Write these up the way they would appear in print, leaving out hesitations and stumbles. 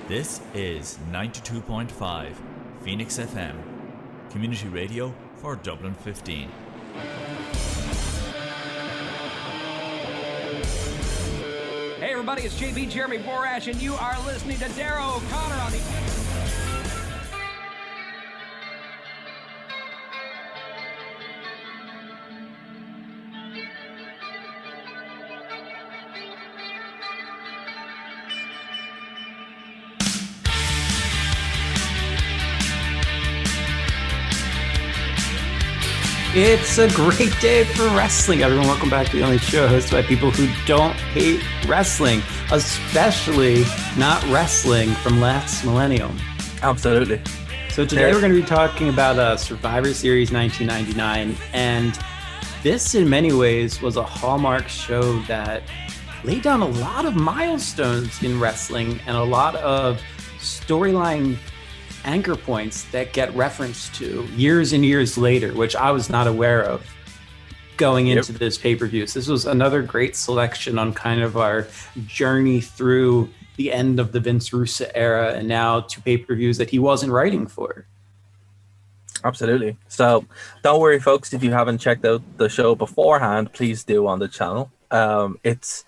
This is 92.5 Phoenix FM, community radio for Dublin 15. Hey everybody, it's JB Jeremy Borash, and you are listening to Darrow O'Connor on the... It's a great day for wrestling, everyone. Welcome back to the only show hosted by people who don't hate wrestling, especially not wrestling from last millennium. Absolutely. So today we're going to be talking about Survivor Series 1999, and this in many ways was a hallmark show that laid down a lot of milestones in wrestling and a lot of storyline anchor points that get referenced to years and years later, which I was not aware of going into this pay-per-view. So this was another great selection on kind of our journey through the end of the Vince Russo era and now to pay-per-views that he wasn't writing for. Absolutely. So don't worry, folks, if you haven't checked out the show beforehand, please do on the channel. It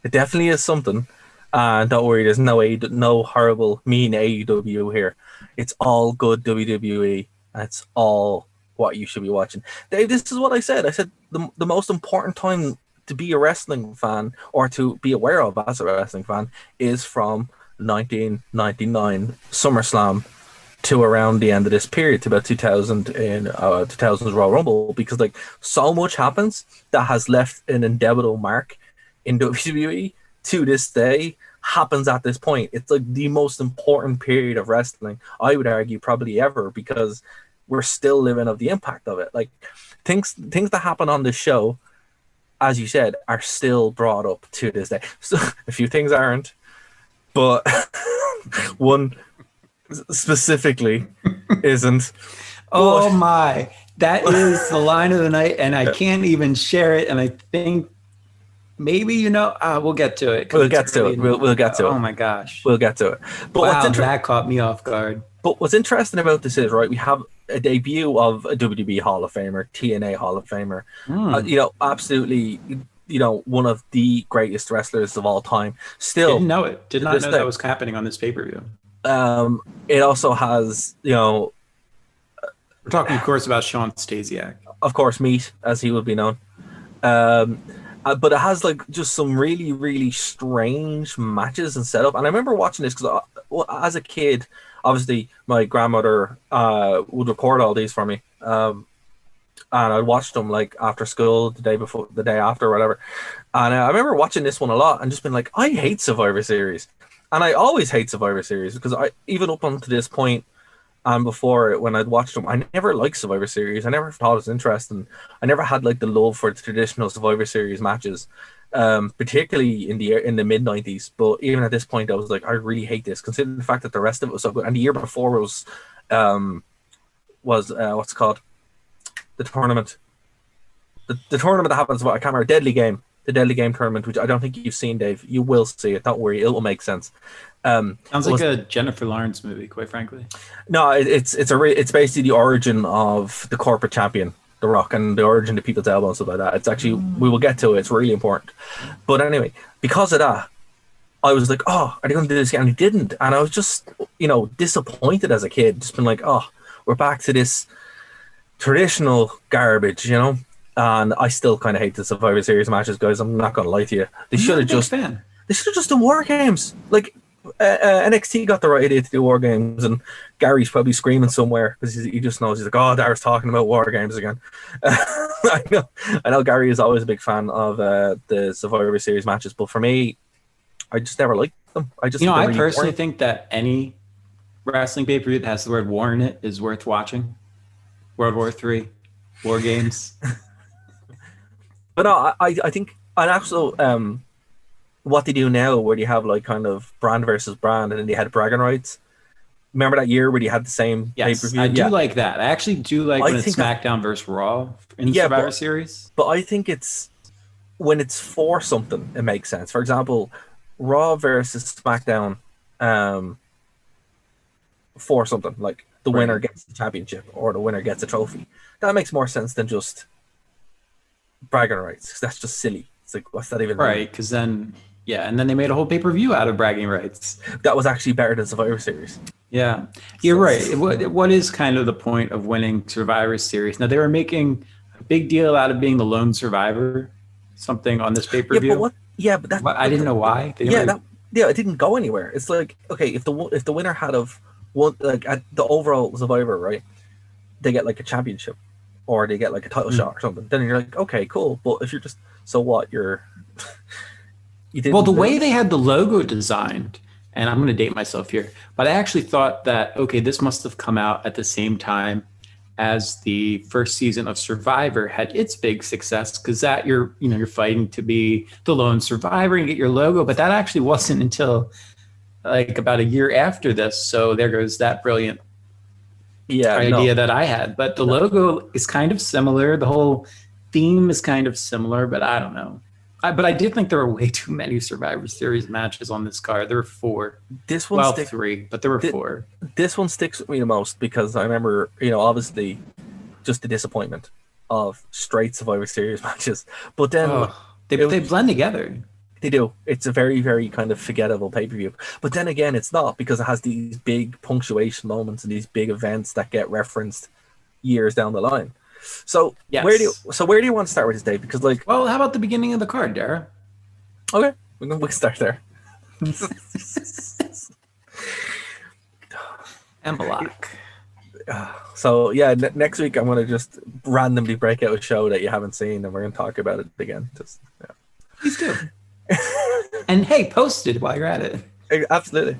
definitely is something. And don't worry, there's no horrible, mean AEW here. It's all good WWE. That's all what you should be watching. Dave, this is what I said. I said the most important time to be a wrestling fan or to be aware of as a wrestling fan is from 1999 SummerSlam to around the end of this period, to about 2000 in 2000's Royal Rumble, because like so much happens that has left an indelible mark in WWE to this day. Happens at this point. It's like the most important period of wrestling, I would argue, probably ever, because we're still living of the impact of it. Like things that happen on this show, as you said, are still brought up to this day. So a few things aren't, but one specifically isn't. Oh my, that is the line of the night, and I can't even share it. And I think maybe, we'll get to it. We'll get to it. We'll get to it. Oh my gosh. We'll get to it. But wow, that caught me off guard. But what's interesting about this is, right, we have a debut of a WWE Hall of Famer, TNA Hall of Famer. Absolutely, one of the greatest wrestlers of all time. Still, didn't know it. Did not know that was happening on this pay-per-view. It also has, we're talking, of course, about Sean Stasiak. Of course, Meat, as he would be known. But it has like just some really, really strange matches and setup. And I remember watching this because as a kid, obviously my grandmother would record all these for me, and I'd watch them like after school, the day after, or whatever. And I remember watching this one a lot and just been like, I hate Survivor Series, and I always hate Survivor Series because I even up until this point. And before it, when I'd watched them, I never liked Survivor Series. I never thought it was interesting. I never had like the love for the traditional Survivor Series matches, particularly in the mid '90s. But even at this point, I was like, I really hate this, considering the fact that the rest of it was so good. And the year before was what's it called, the tournament, the tournament that happens. I can't remember. The Deadly Game tournament, which I don't think you've seen, Dave. You will see it. Don't worry, it will make sense. Sounds like a Jennifer Lawrence movie, quite frankly. No, it's basically the origin of the corporate champion, The Rock, and the origin of People's Elbow and stuff like that. It's actually, we will get to it. It's really important. But anyway, because of that, I was like, oh, are they going to do this again? And they didn't. And I was just, disappointed as a kid. Just been like, oh, we're back to this traditional garbage, And I still kind of hate the Survivor Series matches, guys. I'm not going to lie to you. They should have just done War Games. Like, NXT got the right idea to do War Games, and Gary's probably screaming somewhere because he just knows. He's like, oh, Dar's talking about War Games again. I know Gary is always a big fan of the Survivor Series matches, but for me, I just never liked them. I really personally think that any wrestling pay-per-view that has the word war in it is worth watching. World War III, War Games. But no, I think, and also what they do now, where they have like kind of brand versus brand, and then they had bragging rights. Remember that year where they had the same pay-per-view? I do like that. I actually do like when it's SmackDown versus Raw in the Survivor Series. But I think it's when it's for something, it makes sense. For example, Raw versus SmackDown for something like the winner gets the championship or the winner gets a trophy. That makes more sense than just bragging rights, because that's just silly. It's like, what's that even? Right, because then and then they made a whole pay-per-view out of bragging rights. That was actually better than Survivor Series. Yeah, you're right. What is kind of the point of winning Survivor Series? Now, they were making a big deal out of being the lone survivor, something on this pay-per-view. I didn't know why. It didn't go anywhere. It's like, okay, if the winner had of one, like at the overall Survivor, right, they get like a championship or they get like a title shot or something, then you're like, okay, cool. But if you're just, so what, you didn't. Well, the way they had the logo designed, and I'm going to date myself here, but I actually thought that, okay, this must have come out at the same time as the first season of Survivor had its big success, because that you're fighting to be the lone survivor and get your logo, but that actually wasn't until like about a year after this. So there goes that brilliant idea that I had. But the logo is kind of similar. The whole theme is kind of similar, but I don't know. But I did think there were way too many Survivor Series matches on this card. There were 4. This one, 3, but there were 4. This one sticks with me the most because I remember, obviously, just the disappointment of straight Survivor Series matches. But then they blend together. They do. It's a very, very kind of forgettable pay-per-view. But then again, it's not, because it has these big punctuation moments and these big events that get referenced years down the line. So where do you want to start with this, Dave? Because how about the beginning of the card, Dara? Okay, we can start there. Envelope. So next week I'm going to just randomly break out a show that you haven't seen, and we're going to talk about it again. Please do. And hey, post it while you're at it. Absolutely.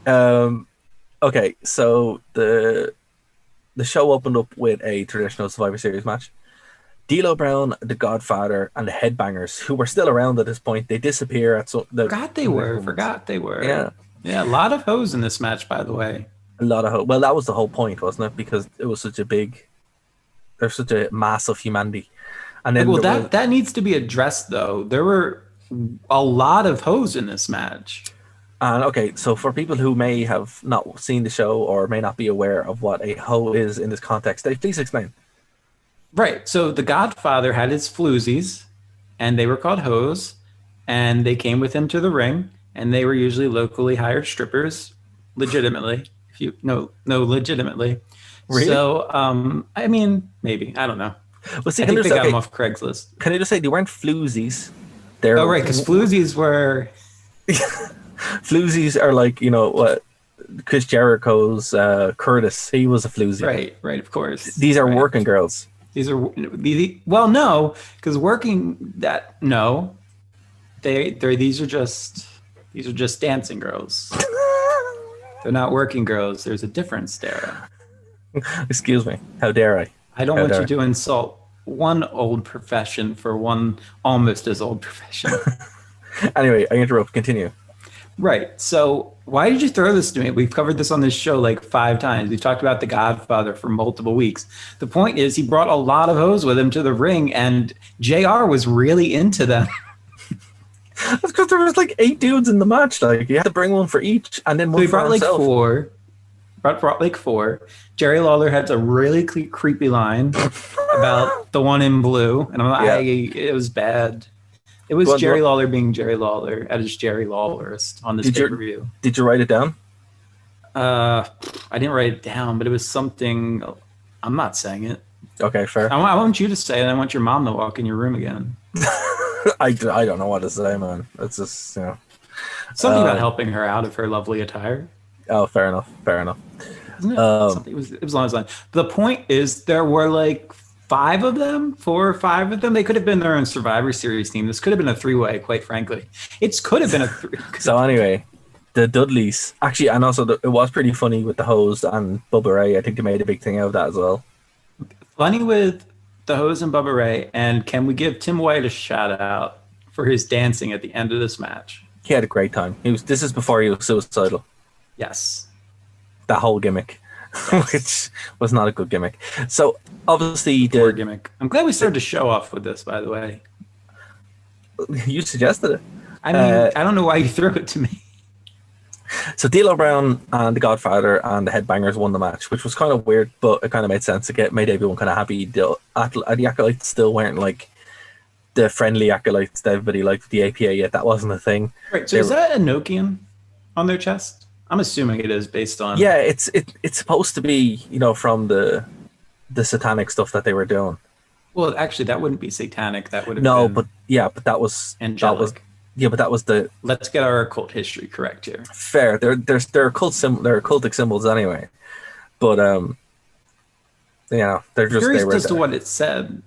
Okay, so the show opened up with a traditional Survivor Series match. D'Lo Brown, the Godfather, and the Headbangers, who were still around at this point, they disappear at some. Forgot they were. Yeah. A lot of hoes in this match, by the way. A lot of hoes. Well, that was the whole point, wasn't it? Because it was such a big. There's such a mass of humanity, and then that needs to be addressed, though. There were a lot of hoes in this match. And okay, so for people who may have not seen the show or may not be aware of what a hoe is in this context, Dave, please explain. Right. So the Godfather had his floozies, and they were called hoes, and they came with him to the ring, and they were usually locally hired strippers, legitimately. Legitimately. Really? So, I mean, maybe. I don't know. Well, see, I think they got them off Craigslist. Can I just say, they weren't floozies. Right, because floozies were... Floozies are like, what Chris Jericho's Curtis, he was a floozy. Right, of course. These are working girls. These are no, because these are just dancing girls. They're not working girls. There's a difference there. Excuse me. How dare I? I don't want you to insult one old profession for one almost as old profession. Anyway, I interrupt. Continue. Right. So why did you throw this to me? We've covered this on this show like 5 times. We've talked about the Godfather for multiple weeks. The point is he brought a lot of hoes with him to the ring, and JR was really into them. That's because there was like 8 dudes in the match. Like, you had to bring one for each, and then one for himself. Brought like 4. Jerry Lawler had a really creepy line about the one in blue, and I'm like, it was bad. It was Jerry Lawler being Jerry Lawler at his Jerry Lawlerist on this pay-per-view. Did you write it down? I didn't write it down, but it was something. I'm not saying it. Okay, fair. I want you to say it. I want your mom to walk in your room again. I don't know what to say, man. It's just, something about helping her out of her lovely attire. Oh, fair enough. Isn't it? It was along those lines. The point is, there were like 4 or 5 of them. They could have been their own Survivor Series team. This could have been a 3-way, quite frankly. It could have been a 3. So anyway, the Dudleys actually, and also it was pretty funny with the hose and Bubba Ray. I think they made a big thing out of that as well. Funny with the hose and Bubba Ray. And can we give Tim White a shout out for his dancing at the end of this match? He had a great time. This is before he was suicidal. Yes. That whole gimmick. Which was not a good gimmick. So obviously poor gimmick. I'm glad we started to show off with this, by the way. You suggested it. I mean, I don't know why you threw it to me. So D'Lo Brown and the Godfather and the Headbangers won the match, which was kind of weird, but it kind of made sense. It made everyone kind of happy. The Acolytes still weren't like the friendly Acolytes that everybody liked with the APA yet. That wasn't a thing. Right. So is that a Nokian on their chest? I'm assuming it is based on. Yeah, it's supposed to be, from the satanic stuff that they were doing. Well, actually, that wouldn't be satanic. That would have been but that was angelic. That was the. Let's get our occult history correct here. Fair. They're occultic symbols anyway, but they're just. Curious as to what it said.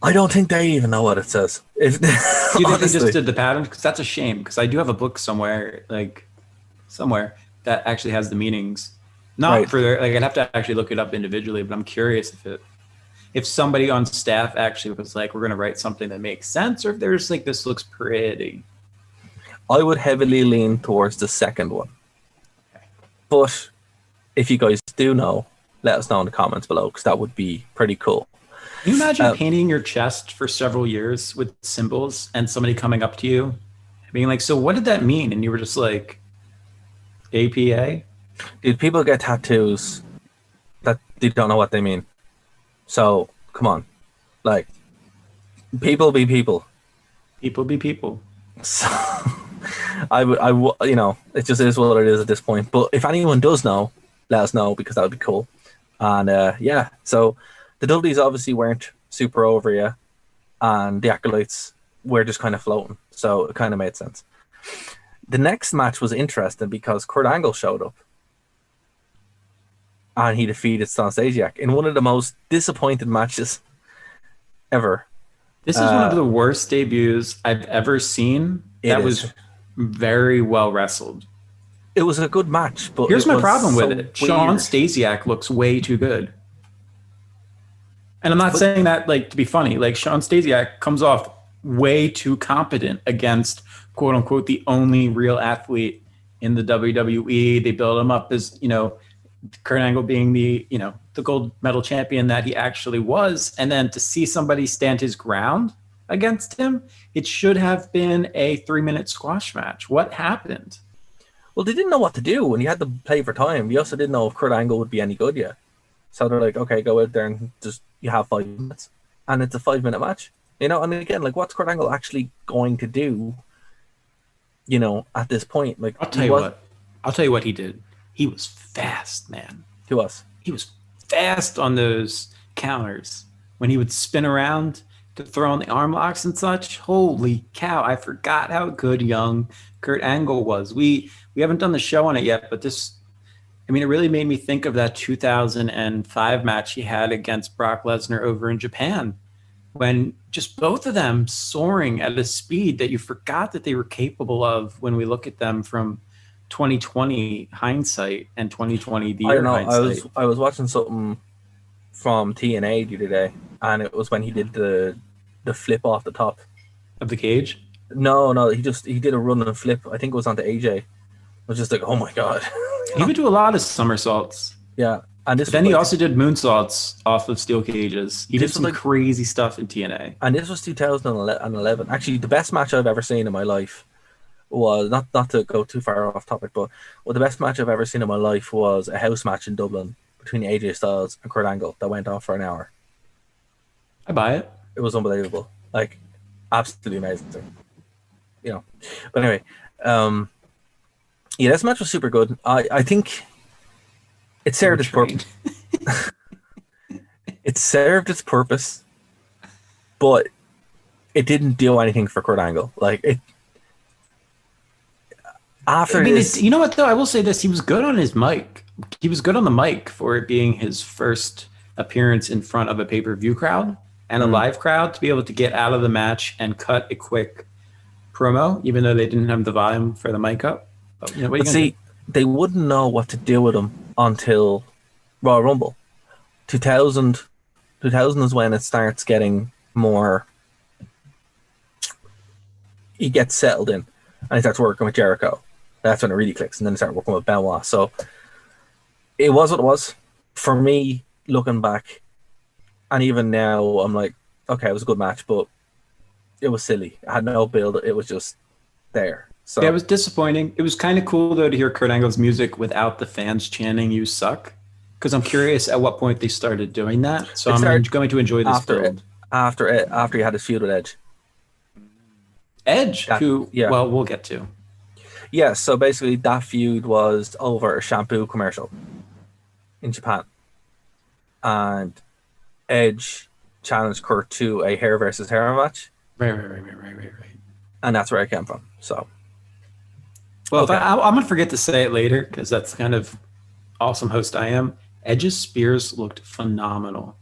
I don't think they even know what it says. Do you think they just did the pattern? Because that's a shame. Because I do have a book somewhere that actually has the meanings. Not right. for their, I'd have to actually look it up individually, but I'm curious if somebody on staff actually was like, we're going to write something that makes sense, or if there's like, this looks pretty. I would heavily lean towards the second one. Okay. But if you guys do know, let us know in the comments below, because that would be pretty cool. Can you imagine painting your chest for several years with symbols and somebody coming up to you being like, so what did that mean? And you were just like, APA? Dude, people get tattoos that they don't know what they mean. So, come on. Like, people be people. People be people. So, it just is what it is at this point. But if anyone does know, let us know, because that would be cool. And, so the Dudleys obviously weren't super over yet, and the Acolytes were just kind of floating. So, it kind of made sense. The next match was interesting because Kurt Angle showed up. And he defeated Stan Stasiak in one of the most disappointed matches ever. This is one of the worst debuts I've ever seen. That was very well wrestled. It was a good match, but here's my problem with it. Weird. Sean Stasiak looks way too good. And I'm not saying that like to be funny. Like, Sean Stasiak comes off way too competent against, quote unquote, the only real athlete in the WWE. They build him up as, Kurt Angle being the gold medal champion that he actually was. And then to see somebody stand his ground against him, it should have been a 3-minute squash match. What happened? Well, they didn't know what to do when you had to play for time. You also didn't know if Kurt Angle would be any good yet. So they're like, okay, go out there and just, you have 5 minutes. And it's a 5-minute match. And again, like, what's Kurt Angle actually going to do, at this point? Like, I'll tell you what he did. He was fast, man. He was fast on those counters. When he would spin around to throw on the arm locks and such. Holy cow, I forgot how good young Kurt Angle was. We haven't done the show on it yet, but it really made me think of that 2005 match he had against Brock Lesnar over in Japan, when just both of them soaring at a speed that you forgot that they were capable of when we look at them from 2020 hindsight and 2020 the year hindsight. I was watching something from TNA the other day, and it was when he did the flip off the top of the cage. No, he did a run and flip. I think it was onto AJ. I was just like, oh my god. He would do a lot of somersaults. Yeah, and he also did moonsaults off of steel cages. He did some crazy stuff in TNA. And this was 2011. Actually, the best match I've ever seen in my life was, not to go too far off topic, but the best match I've ever seen in my life was a house match in Dublin between AJ Styles and Kurt Angle that went on for an hour. I buy it. It was unbelievable. Like, absolutely amazing. But anyway, this match was super good. I think it served its purpose. It served its purpose, but it didn't do anything for Kurt Angle. Like, it. You know what though? I will say this: he was good on his mic. He was good on the mic for it being his first appearance in front of a pay-per-view crowd and a live crowd, to be able to get out of the match and cut a quick promo, even though they didn't have the volume for the mic up. But they wouldn't know what to do with him until Royal Rumble. 2000 is when it starts getting more. He gets settled in, and he starts working with Jericho. That's when it really clicks, and then they start working with Benoit. So it was what it was. For me, looking back, and even now, I'm like, okay, it was a good match, but it was silly. It had no build. It was just there. So Yeah, it was disappointing. It was kind of cool though to hear Kurt Angle's music without the fans chanting "You suck," because I'm curious at what point they started doing that. So It I'm started going to enjoy this after build. after he had his feud with Edge. Edge, who yeah. well, we'll get to. Yeah, so basically that feud was over a shampoo commercial in Japan. And Edge challenged Kurt to a hair versus hair match. Right. And that's where I came from. So, well, okay. I'm going to forget to say it later because that's the kind of awesome host I am. Edge's spears looked phenomenal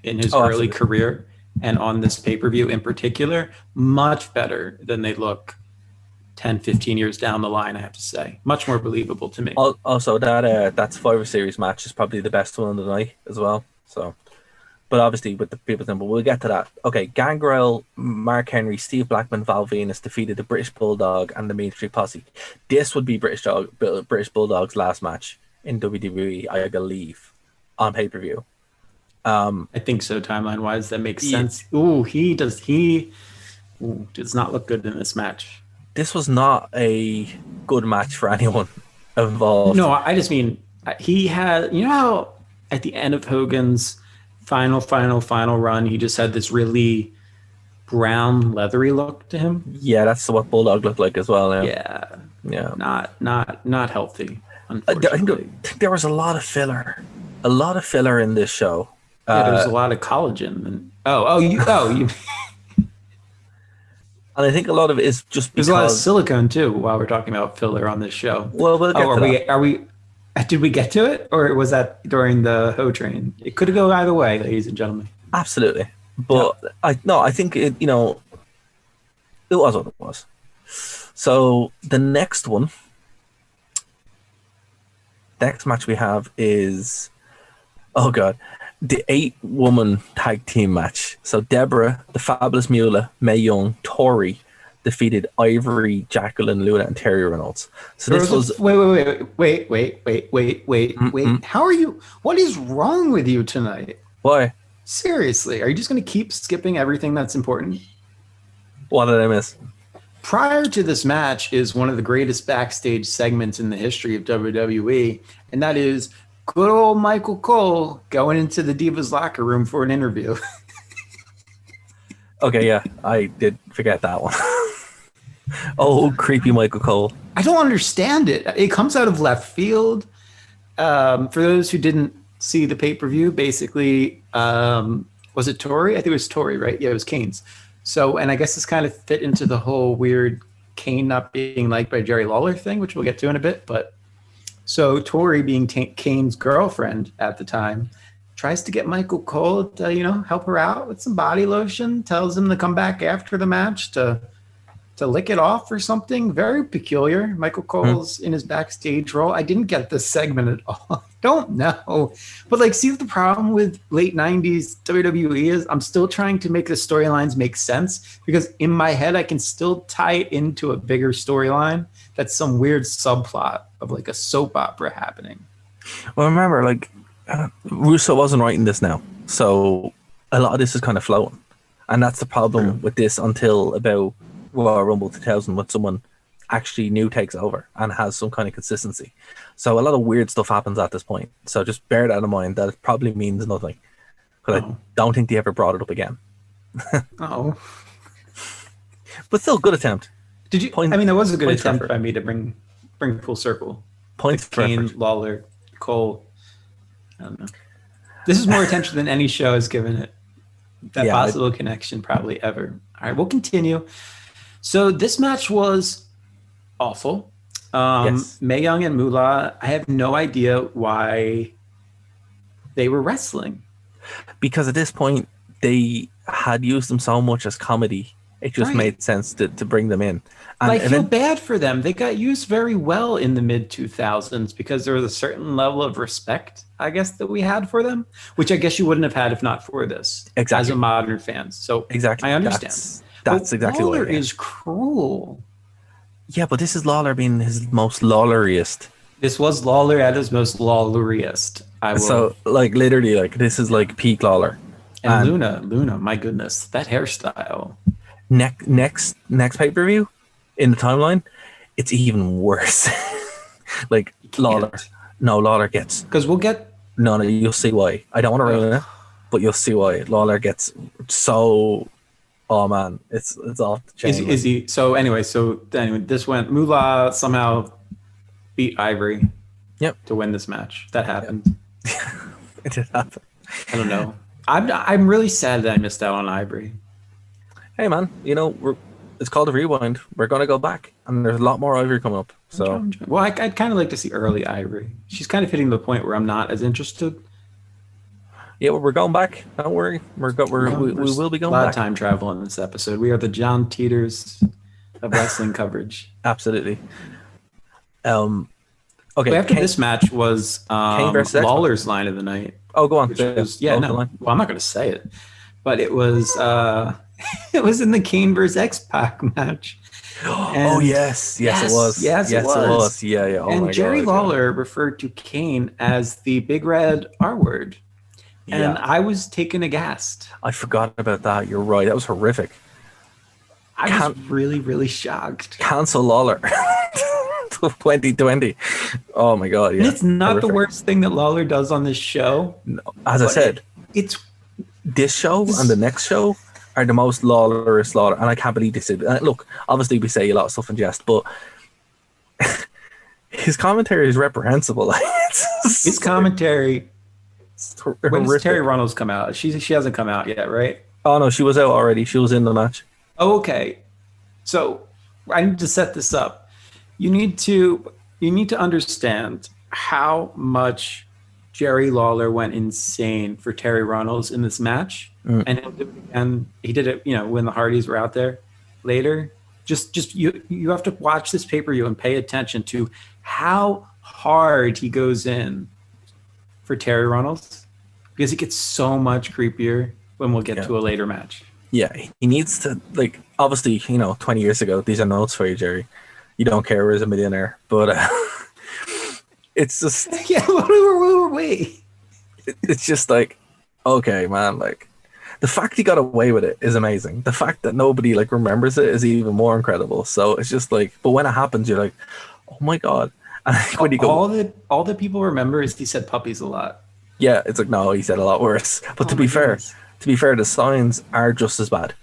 in his early career. And on this pay-per-view in particular, much better than they look 10, 15 years down the line, I have to say. Much more believable to me. Also, that Survivor Series match is probably the best one of the night as well. So, but obviously with the people's number, we'll get to that. Okay, Gangrel, Mark Henry, Steve Blackman, Val Venus defeated the British Bulldog and the Main Street Posse. This would be British Bulldog's last match in WWE, I believe, on pay-per-view. I think so, timeline-wise. That makes sense. Ooh, he does not look good in this match. This was not a good match for anyone involved. No, I just mean he had, you know how at the end of Hogan's final run, he just had this really brown, leathery look to him? Yeah, that's what Bulldog looked like as well. Yeah. Not healthy, I unfortunately. think there was a lot of filler. In this show. Yeah, there was a lot of collagen. And, you. And I think a lot of it is just because... There's a lot of silicone, too, while we're talking about filler on this show. Well, we'll get to that. Are we... Did we get to it? Or was that during the Ho train? It could go either way, ladies and gentlemen. Absolutely. But, I think, it was what it was. So, the next match we have is... Oh, God. The 8-woman tag team match. So Deborah, the Fabulous Moolah, Mae Young, Tori defeated Ivory, Jacqueline, Luna, and Terry Reynolds. So this was... Wait. How are you? What is wrong with you tonight? Why? Seriously, are you just going to keep skipping everything that's important? What did I miss? Prior to this match is one of the greatest backstage segments in the history of WWE, and that is good old Michael Cole going into the Divas locker room for an interview. Okay, yeah, I did forget that one. Oh, creepy Michael Cole. I don't understand it. It comes out of left field. For those who didn't see the pay-per-view, basically, was it Tori? I think it was Tori, right? Yeah, it was Kane's. So, and I guess this kind of fit into the whole weird Kane not being liked by Jerry Lawler thing, which we'll get to in a bit, but so Tori, being Kane's girlfriend at the time, tries to get Michael Cole to, help her out with some body lotion, tells him to come back after the match to lick it off or something. Very peculiar. Michael Cole's in his backstage role. I didn't get this segment at all. Don't know. But see what the problem with late 90s WWE is? I'm still trying to make the storylines make sense because in my head I can still tie it into a bigger storyline that's some weird subplot of a soap opera happening. Well, remember, Russo wasn't writing this now, so a lot of this is kind of floating, and that's the problem with this until about Royal Rumble 2000, when someone actually new takes over and has some kind of consistency. So a lot of weird stuff happens at this point. So just bear that in mind. That it probably means nothing, because I don't think they ever brought it up again. Oh, but still, good attempt. Did you? That was a good attempt by me to bring full circle. Points for Kane, Lawler, Cole. I don't know. This is more attention than any show has given it. That possible connection probably ever. All right, we'll continue. So this match was awful. Yes. Mae Young and Moolah, I have no idea why they were wrestling. Because at this point, they had used them so much as comedy. It just made sense to bring them in. And I feel bad for them. They got used very well in the mid-2000s because there was a certain level of respect, I guess, that we had for them, which I guess you wouldn't have had if not for this as a modern fan. So I understand. That's exactly what Lawler is cruel. Yeah, but this is Lawler being his most Lawleriest. This was Lawler at his most Lawleriest. So, literally, this is peak Lawler. And Luna, my goodness, that hairstyle. Next pay-per-view in the timeline, it's even worse. Like Lawler. No, Lawler gets. Because we'll get. No, you'll see why. I don't want to ruin it, but you'll see why. Lawler gets so. Oh man, it's off the chain. Is he? So anyway, this went. Moolah somehow beat Ivory. Yep. To win this match. That happened. Yep. It did happen. I don't know. I'm really sad that I missed out on Ivory. Hey man, it's called a rewind. We're gonna go back, and there's a lot more Ivory coming up. So, well, I'd kind of like to see early Ivory. She's kind of hitting the point where I'm not as interested. Yeah, well, we're going back. Don't worry, we will be going back. A lot of time travel in this episode. We are the John Teeters of wrestling coverage. Absolutely. Okay. But after this match was Lawler's line of the night. Oh, go on. Well, I'm not going to say it, but it was it was in the Kane versus X-Pac match. Yes, it was. Yes, it was. Yeah. Oh, and Jerry Lawler referred to Kane as the big red R word. And I was taken aghast. I forgot about that. You're right. That was horrific. I was really, really shocked. Cancel Lawler. 2020. Oh my god, yeah. And it's not horrific. The worst thing that Lawler does on this show. No, as I said, it's this show and the next show are the most Lawlerous Lawler, and I can't believe this. Look, obviously we say a lot of stuff in jest, but his commentary is reprehensible. His commentary. When does horrific. Terry Runnels come out? She hasn't come out yet, right? Oh no, she was out already. She was in the match. Oh, okay. So I need to set this up. You need to understand how much Jerry Lawler went insane for Terry Runnels in this match, and he did it. When the Hardys were out there later. Just you have to watch this pay-per-view and pay attention to how hard he goes in for Terry Runnels, because it gets so much creepier when we'll get to a later match. Yeah, he needs to, obviously, 20 years ago, these are notes for you, Jerry. You don't care who's a millionaire, but it's just... Yeah, where were we? It's just okay, man, the fact he got away with it is amazing. The fact that nobody, remembers it is even more incredible. So it's just but when it happens, you're like, oh my God. And when you go, all that people remember is he said puppies a lot. Yeah, it's no, he said a lot worse. But to be fair, the signs are just as bad.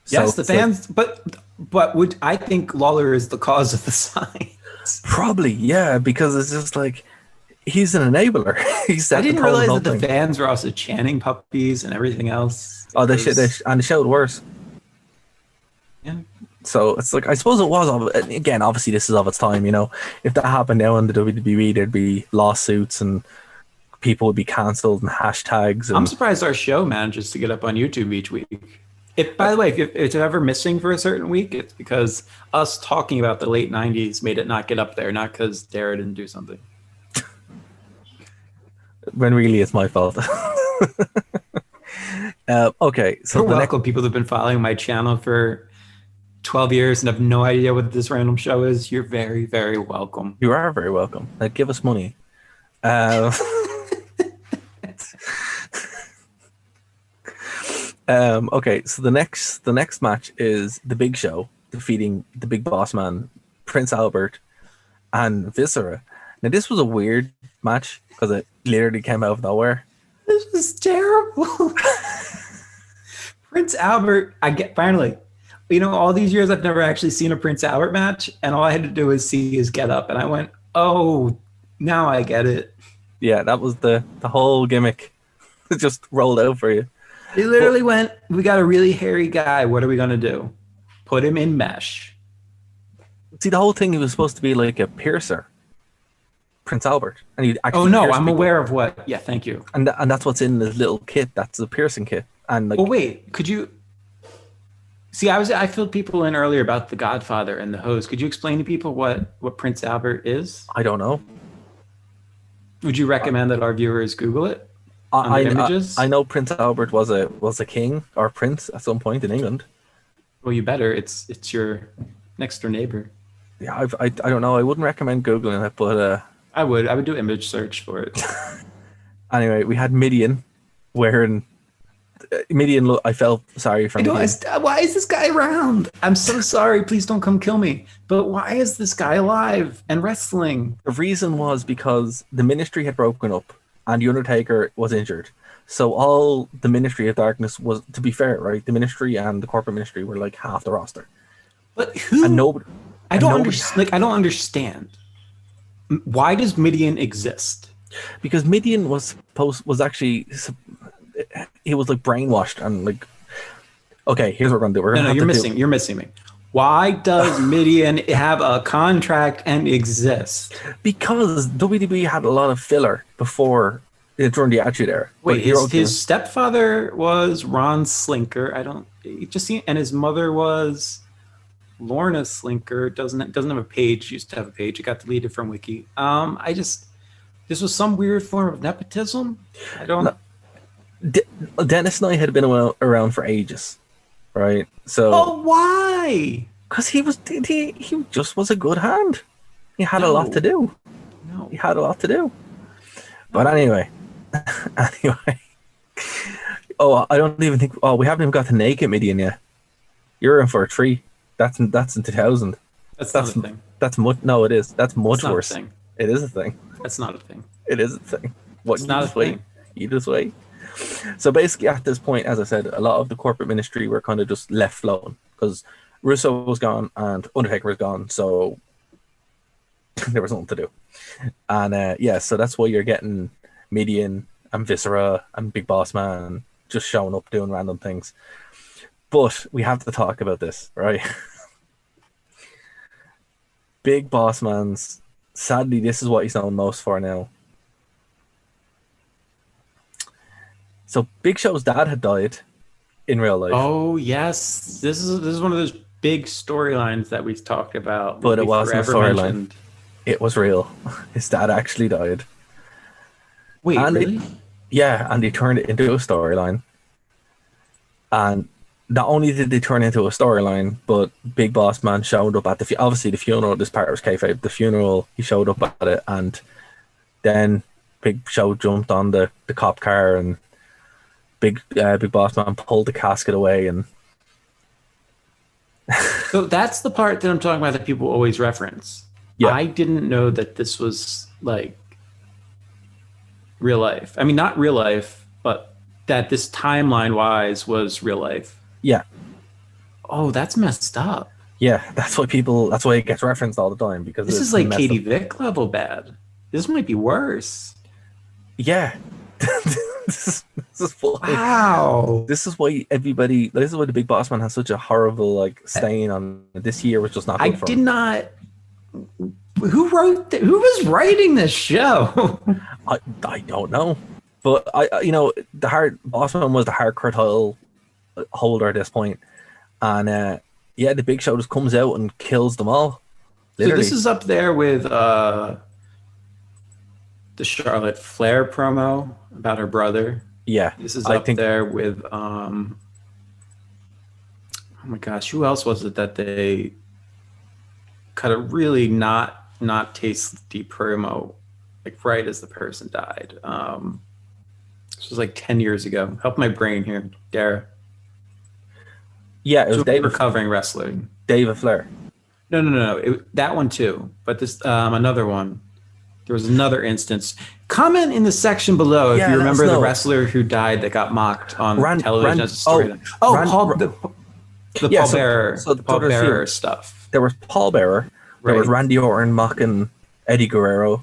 Yes, so the fans, but would I think Lawler is the cause of the signs? Probably, yeah, because it's just he's an enabler. I didn't realize that the fans were also chanting puppies and everything else. Oh, they showed worse. Yeah. So it's I suppose it was, again, obviously this is of its time, if that happened now in the WWE, there'd be lawsuits and people would be cancelled and hashtags. And... I'm surprised our show manages to get up on YouTube each week. By the way, if it's ever missing for a certain week, it's because us talking about the late 90s made it not get up there, not because Dara didn't do something. When really it's my fault. Okay, so you're welcome, people who've been following my channel for 12 years and have no idea what this random show is. You're very, very welcome. You are very welcome. Give us money. Okay, so the next match is the Big Show defeating the Big Boss Man, Prince Albert, and Viscera. Now this was a weird match because it literally came out of nowhere. This was terrible. Prince Albert, finally. All these years I've never actually seen a Prince Albert match, and all I had to do was see his get up, and I went, oh, now I get it. Yeah, that was the whole gimmick. It just rolled out for you. He literally went, we got a really hairy guy. What are we going to do? Put him in mesh. See, the whole thing, he was supposed to be like a piercer. Prince Albert. And he'd actually I'm aware of what. Yeah, thank you. And that's what's in this little kit. That's the piercing kit. And well, wait, could you... See, I filled people in earlier about the Godfather and the hose. Could you explain to people what Prince Albert is? I don't know. Would you recommend that our viewers Google it? Images? I know Prince Albert was a king or prince at some point in England. Well, you better. It's your next door neighbor. Yeah, I don't know. I wouldn't recommend Googling it, but I would do image search for it. Anyway, we had Midian wearing Midian, I felt sorry for him. Why is this guy around? I'm so sorry. Please don't come kill me. But why is this guy alive and wrestling? The reason was because the Ministry had broken up and the Undertaker was injured. So all the Ministry of Darkness was, to be fair, right? The Ministry and the corporate Ministry were like half the roster. But who? And nobody. I don't understand. Like, I don't understand. Why does Midian exist? Because Midian was actually, he was like brainwashed and like, okay, here's what we're gonna do. You're missing me. Why does Midian have a contract and exist? Because WWE had a lot of filler before during the Attitude Era. Wait, his stepfather was Ron Slinker. And his mother was Lorna Slinker. Doesn't have a page. Used to have a page. It got deleted from Wiki. This was some weird form of nepotism. I don't. No, Dennis Knight had been around for ages, right? So. Oh, why? Because he just was a good hand. He had a lot to do. No, he had a lot to do. But anyway. Oh, I don't even think. Oh, we haven't even got to Naked Midian yet. You're in for a treat. That's in 2000. That's not a thing. That's much. No, it is. That's much worse. Thing. It is a thing. That's not a thing. It is a thing. What? It's not a thing. You just wait. So basically, at this point, as I said, a lot of the corporate Ministry were kind of just left floating because Russo was gone and Undertaker was gone, so there was nothing to do. And so that's why you're getting Midian and Viscera and Big Boss Man just showing up doing random things. But we have to talk about this, right? Big Boss Man's, sadly, this is what he's known most for now. So Big Show's dad had died in real life. Oh yes, this is one of those big storylines that we've talked about. But it wasn't a storyline. It was real. His dad actually died. Wait, and really? And they turned it into a storyline. And not only did they turn it into a storyline, but Big Boss Man showed up at obviously the funeral. This part was kayfabe. The funeral, he showed up at it, and then Big Show jumped on the cop car, and Big Boss Man pulled the casket away, and so that's the part that I'm talking about that people always reference. Yeah. I didn't know that this was like real life. I mean, not real life, but that this timeline wise was real life. Yeah. Oh, that's messed up. Yeah, that's why it gets referenced all the time, because this is like Katie Vick level bad. This might be worse. Yeah. This is wow. This is why the Big Boss Man has such a horrible like stain on it. This year was just not good for him. Who was writing this show? I don't know. But the Boss Man was the hardcore title holder at this point. And the Big Show just comes out and kills them all. Literally. So this is up there with the Charlotte Flair promo about her brother. Yeah. This is up there with oh my gosh, who else was it that they cut a really not tasty promo like right as the person died? This was like 10 years ago. Help my brain here, Dara. Yeah, it was David recovering wrestling. David Flair. No. That one too. But this another one. There was another instance. Comment in the section below if you remember the wrestler who died that got mocked on television as a story. The Paul Bearer stuff. There was Paul Bearer. There was Randy Orton mocking Eddie Guerrero.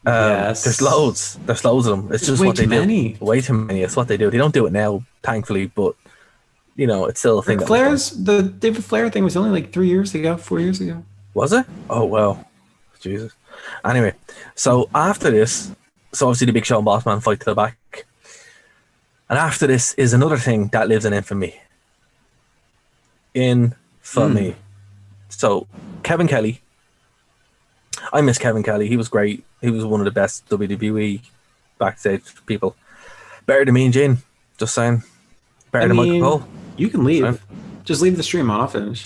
Yes. There's loads of them. It's just what they do. Way too many. It's what they do. They don't do it now, thankfully, but it's still a thing. The David Flair thing was only like 4 years ago. Was it? Oh well, Jesus. Anyway, so after this, obviously the Big Show and Boss Man fight to the back, and after this is another thing that lives in infamy. So Kevin Kelly. I miss Kevin Kelly. He was great. He was one of the best WWE backstage people. Better than me and Jane. Just saying. Better than Michael Cole. You can leave. Just leave the stream on. I'll finish.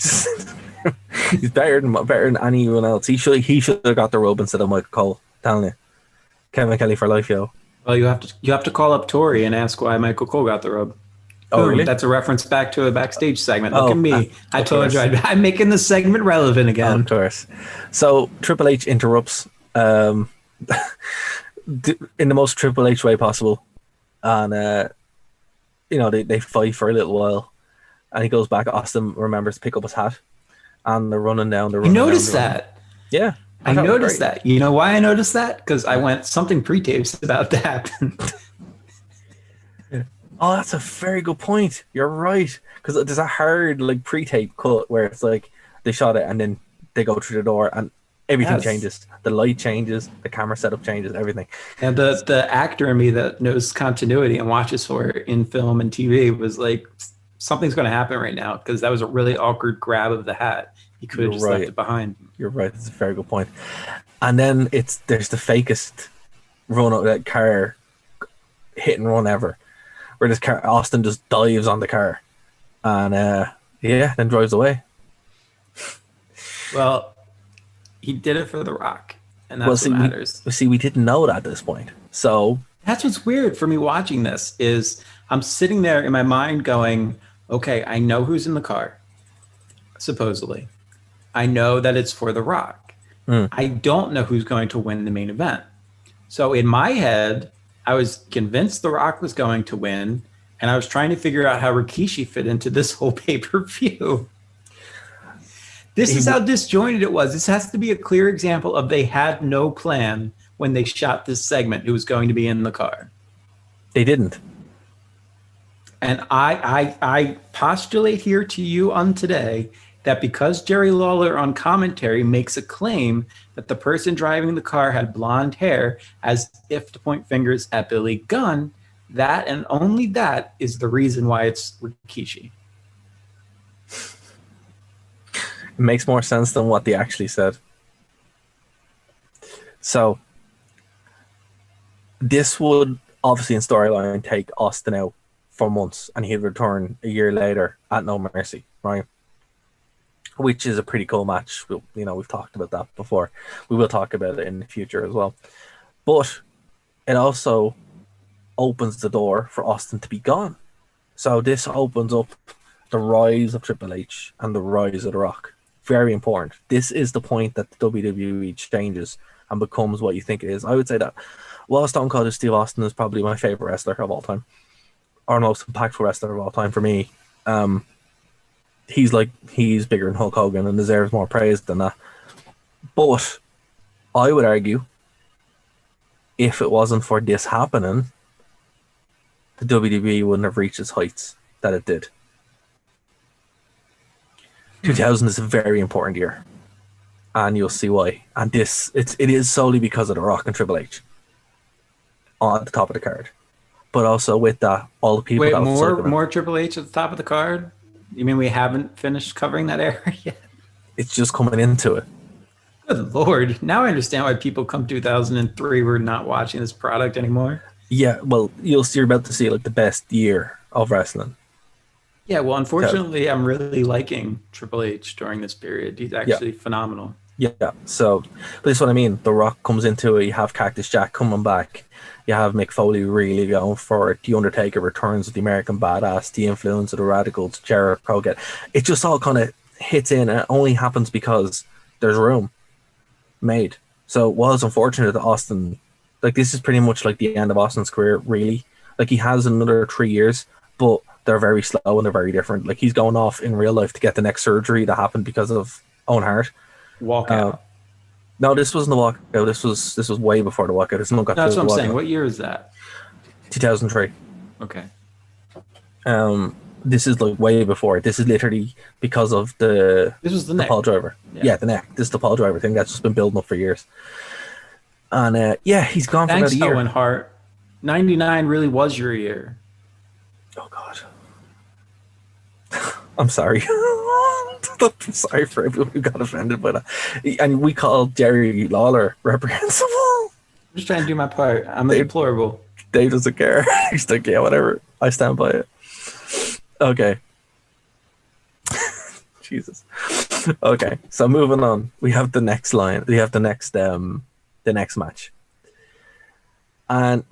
He's better than anyone else. He should have got the rub instead of Michael Cole. Telling you. Kevin Kelly for life, yo. Well, you have to call up Tori and ask why Michael Cole got the rub. Oh, Boom, really? that's a reference back to a backstage segment. Look Oh, at me. I of told you course. I'm making the segment relevant again. Of course. So Triple H interrupts in the most Triple H way possible. And, they fight for a little while. And he goes back. Austin remembers to pick up his hat. And they're running down. I noticed that. Yeah. I thought it was noticed great. that. You know why I noticed that? Because I went, something pre-tapes about to happen. Oh, that's a very good point. You're right. Because there's a hard pre-tape cut where it's like they shot it and then they go through the door and everything changes. The light changes, the camera setup changes, everything. And the actor in me that knows continuity and watches for it in film and TV was like, something's going to happen right now, because that was a really awkward grab of the hat. He could have just left it behind. You're right. That's a very good point. And then there's the fakest run of that car hit and run ever, where this car, Austin just dives on the car and then drives away. Well, he did it for The Rock, and that's what matters. We didn't know that at this point. So that's what's weird for me watching this is I'm sitting there in my mind going, okay, I know who's in the car, supposedly. I know that it's for The Rock. I don't know who's going to win the main event. So in my head, I was convinced The Rock was going to win, and I was trying to figure out how Rikishi fit into this whole pay-per-view. This is how disjointed it was. This has to be a clear example of they had no plan when they shot this segment who was going to be in the car. They didn't. And I postulate here to you on today that because Jerry Lawler on commentary makes a claim that the person driving the car had blonde hair, as if to point fingers at Billy Gunn, that and only that is the reason why it's Rikishi. It makes more sense than what they actually said. So this would obviously in storyline take Austin out for months, and he'd return a year later at No Mercy, right? Which is a pretty cool match. We've talked about that before. We will talk about it in the future as well. But it also opens the door for Austin to be gone. So this opens up the rise of Triple H and the rise of The Rock. Very important. This is the point that the WWE changes and becomes what you think it is. I would say that while Stone Cold Steve Austin is probably my favorite wrestler of all time, or most impactful wrestler of all time for me, he's bigger than Hulk Hogan and deserves more praise than that. But I would argue, if it wasn't for this happening, the WWE wouldn't have reached its heights that it did. 2000 is a very important year, and you'll see why. And it is solely because of The Rock and Triple H on the top of the card. But also with that, all the people. Wait, more Triple H at the top of the card? You mean we haven't finished covering that era yet? It's just coming into it. Good Lord. Now I understand why people come 2003 were not watching this product anymore. Yeah, well, you're about to see the best year of wrestling. Yeah, well, unfortunately, I'm really liking Triple H during this period. He's actually phenomenal. Yeah, so, but this is what I mean. The Rock comes into it. You have Cactus Jack coming back. You have Mick Foley really going for it. The Undertaker returns with the American Badass. The influence of the Radicals, Jericho. It just all kind of hits in, and it only happens because there's room made. So, while it's unfortunate that Austin, this is pretty much the end of Austin's career, really. He has another 3 years, but they're very slow and they're very different. He's going off in real life to get the next surgery that happened because of Owen Hart. Walkout. No, this wasn't the walkout. This was way before the walkout. It's not got. That's what I'm saying. What year is that? 2003. Okay. This is way before it. This is literally because of the. This was the neck. Paul Driver. Yeah, the neck. This is the Paul Driver thing that's just been building up for years. And he's gone for about a year. Owen Hart. 99 really was your year. Oh God. I'm sorry. I'm sorry for everyone who got offended by that. And we called Jerry Lawler reprehensible. I'm just trying to do my part. I'm deplorable. Dave doesn't care. He's like, yeah, whatever. I stand by it. Okay. Jesus. Okay. So moving on, we have the next line. We have the next match. And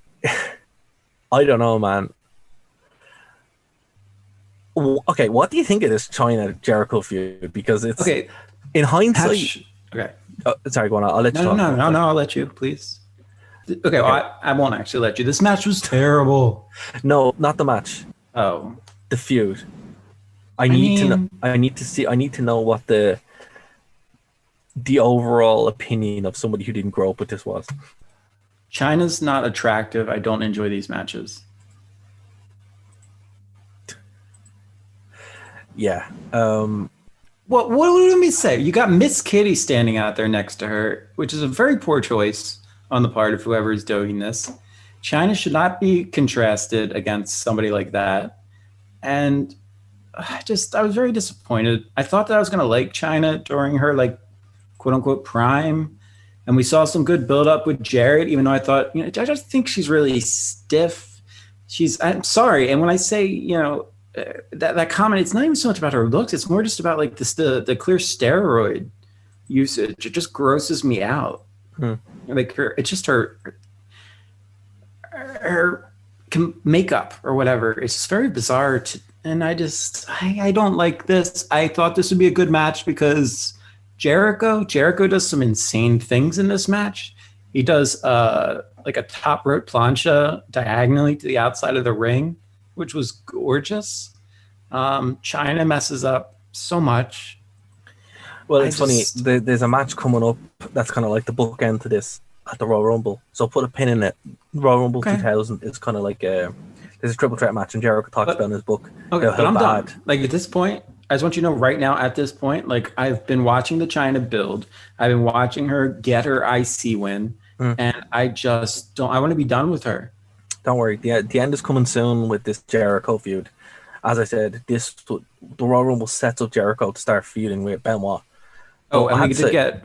I don't know, man. Okay, what do you think of this China Jericho feud? Because it's Okay, in hindsight. okay. Sorry, go on. I'll let you talk. No. I'll let you, please. Okay, well, Okay. I won't actually let you. This match was terrible. No, not the match. Oh, The feud. I I need to know. mean- I need to see. I need to know what the overall opinion of somebody who didn't grow up with this was. China's not attractive. I don't enjoy these matches. Yeah. What let me say? You got Miss Kitty standing out there next to her, which is a very poor choice on the part of whoever is doing this. China should not be contrasted against somebody like that. And I was very disappointed. I thought that I was going to like China during her like quote unquote prime. And we saw some good build up with Jared, even though I thought, I just think she's really stiff. I'm sorry. And when I say, that comment, it's not even so much about her looks. It's more just about like the clear steroid usage. It just grosses me out. Like it's just her makeup or whatever. It's just very bizarre. And I don't like this. I thought this would be a good match because Jericho does some insane things in this match. He does like a top rope plancha diagonally to the outside of the ring, which was gorgeous. China messes up so much. Well, it's funny. There's a match coming up that's kind of like the bookend to this at the Royal Rumble. So put a pin in it. Royal Rumble 2000 is kind of like there's a triple threat match, and Jericho talks about in his book. Okay, but I'm done. Like at this point, I just want you to know right now. At this point, like I've been watching the China build. I've been watching her get her IC win, and I just don't. I want to be done with her. Don't worry. The end is coming soon with this Jericho feud. As I said, the Royal Rumble sets up Jericho to start feuding with Benoit. Oh, and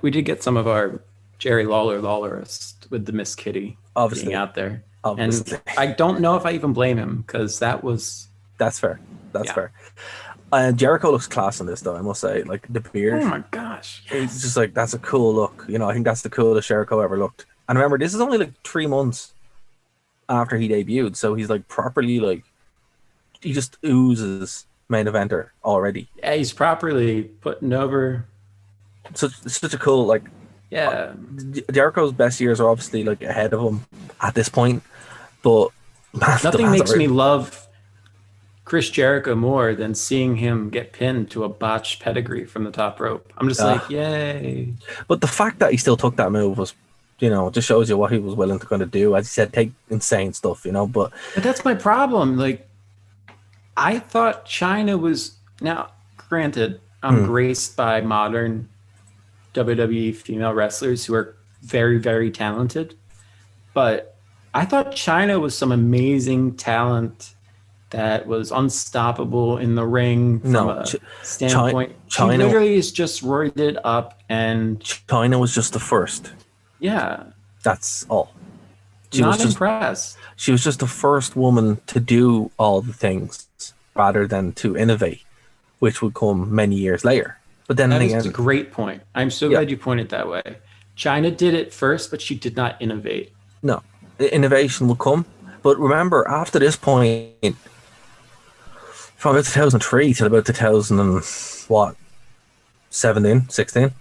we did get some of our Jerry Lawlerist with the Miss Kitty being out there. Obviously. And I don't know if I even blame him because that's fair. That's fair. Jericho looks class in this, though, I must say. Like the beard. Oh my gosh. It's just like, that's a cool look. I think that's the coolest Jericho ever looked. And remember, this is only like 3 months after he debuted, so he's like properly like, he just oozes main eventer already. Yeah, he's properly putting over. Such a cool, like, Jericho's best years are obviously like ahead of him at this point, but nothing makes me love Chris Jericho more than seeing him get pinned to a botched pedigree from the top rope. I'm just like, yay. But the fact that he still took that move was, just shows you what he was willing to kind of do. As he said, take insane stuff, but that's my problem. Like, I thought China was, now granted, I'm graced by modern WWE female wrestlers who are very, very talented, but I thought China was some amazing talent that was unstoppable in the ring from a standpoint. China literally is just roided up, and China was just the first. Yeah. That's all. Not impressed. She was just the first woman to do all the things rather than to innovate, which would come many years later. But then that is a great point. I'm so glad you pointed that way. China did it first, but she did not innovate. No. Innovation will come. But remember, after this point, from about 2003 till about 2017, 16,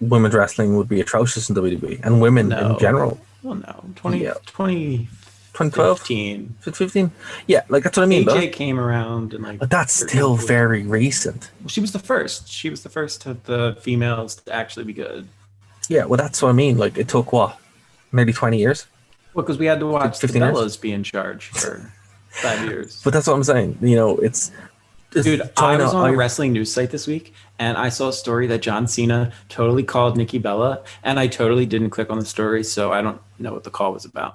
women's wrestling would be atrocious in WWE, and women in general. Well, no. 2012? 15? Yeah, like that's what I mean. AJ came around and but that's still very recent. Well, she was the first. She was the first of the females to actually be good. Yeah, well, that's what I mean. Like it took maybe 20 years. Well, because we had to watch the Bellas be in charge for 5 years. But that's what I'm saying. It's dude. I was on a wrestling news site this week, and I saw a story that John Cena totally called Nikki Bella, and I totally didn't click on the story, so I don't know what the call was about.